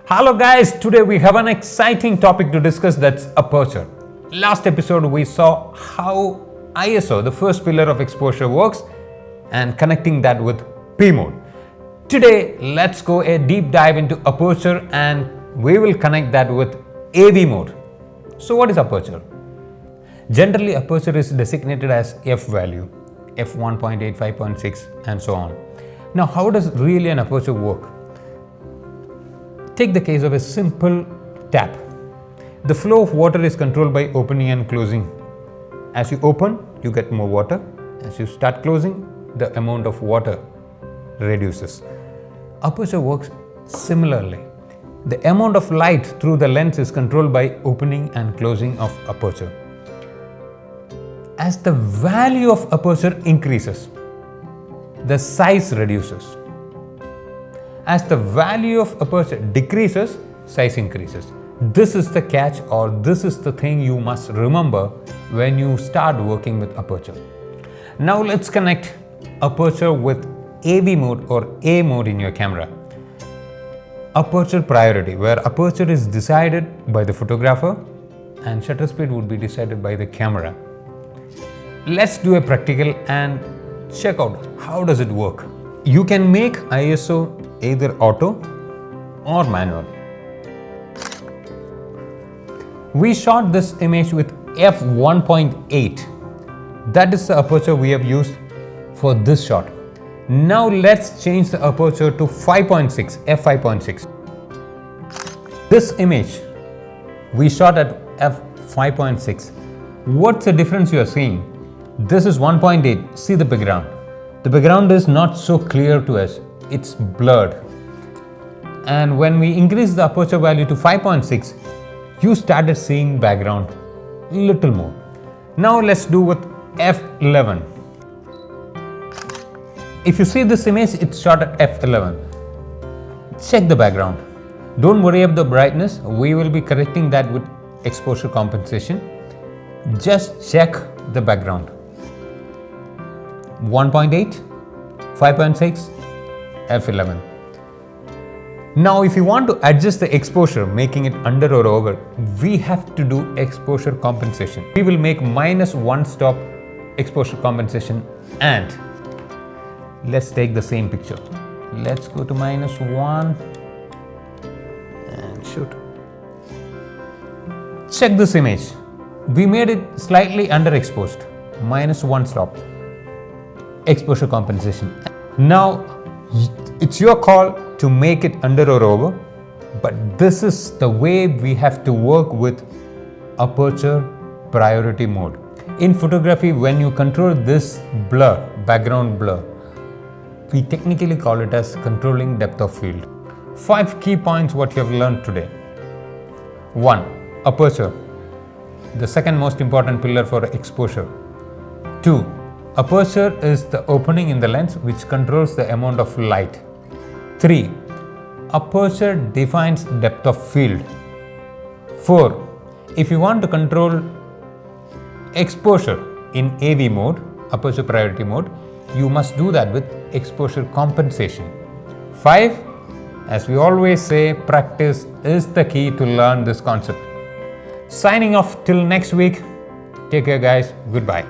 Hello guys, today we have an exciting topic to discuss, that's aperture. Last episode we saw how ISO, the first pillar of exposure, works and connecting that with P mode. Today let's go a deep dive into aperture and we will connect that with AV mode. So what is aperture? Generally aperture is designated as f value, f1.8, 5.6 and so on. Now how does really an aperture work? Take the case of a simple tap. The flow of water is controlled by opening and closing. As you open, you get more water. As you start closing, the amount of water reduces. Aperture works similarly. The amount of light through the lens is controlled by opening and closing of aperture. As the value of aperture increases, the size reduces. As the value of aperture decreases, size increases. This is the catch, or this is the thing you must remember when you start working with aperture. Now let's connect aperture with AV mode or A mode in your camera. Aperture priority, where aperture is decided by the photographer and shutter speed would be decided by the camera. Let's do a practical and check out how does it work. You can make ISO either auto or manual. We shot this image with f1.8. That is the aperture we have used for this shot. Now let's change the aperture to 5.6, f5.6. This image we shot at f5.6. What's the difference you are seeing? This is 1.8. See the background. The background is not so clear to us. It's blurred. And when we increase the aperture value to 5.6, you started seeing background little more. Now let's do with f11. If you see this image, it's shot at f11. Check the background. Don't worry about the brightness. We will be correcting that with exposure compensation. Just check the background. 1.8, 5.6, f11. Now if you want to adjust the exposure, making it under or over, we have to do exposure compensation. We will make -1 stop exposure compensation, and let's take the same picture. Let's go to -1 and shoot. Check this image. We made it slightly underexposed. -1 stop exposure compensation. Now it's your call to make it under or over, but this is the way we have to work with aperture priority mode. In photography, when you control this blur, background blur, we technically call it as controlling depth of field. 5 key points what you have learned today. 1. Aperture, the second most important pillar for exposure. 2. Aperture is the opening in the lens which controls the amount of light. 3. Aperture defines depth of field. 4. If you want to control exposure in AV mode, aperture priority mode, you must do that with exposure compensation. 5. As we always say, practice is the key to learn this concept. Signing off till next week. Take care guys. Goodbye.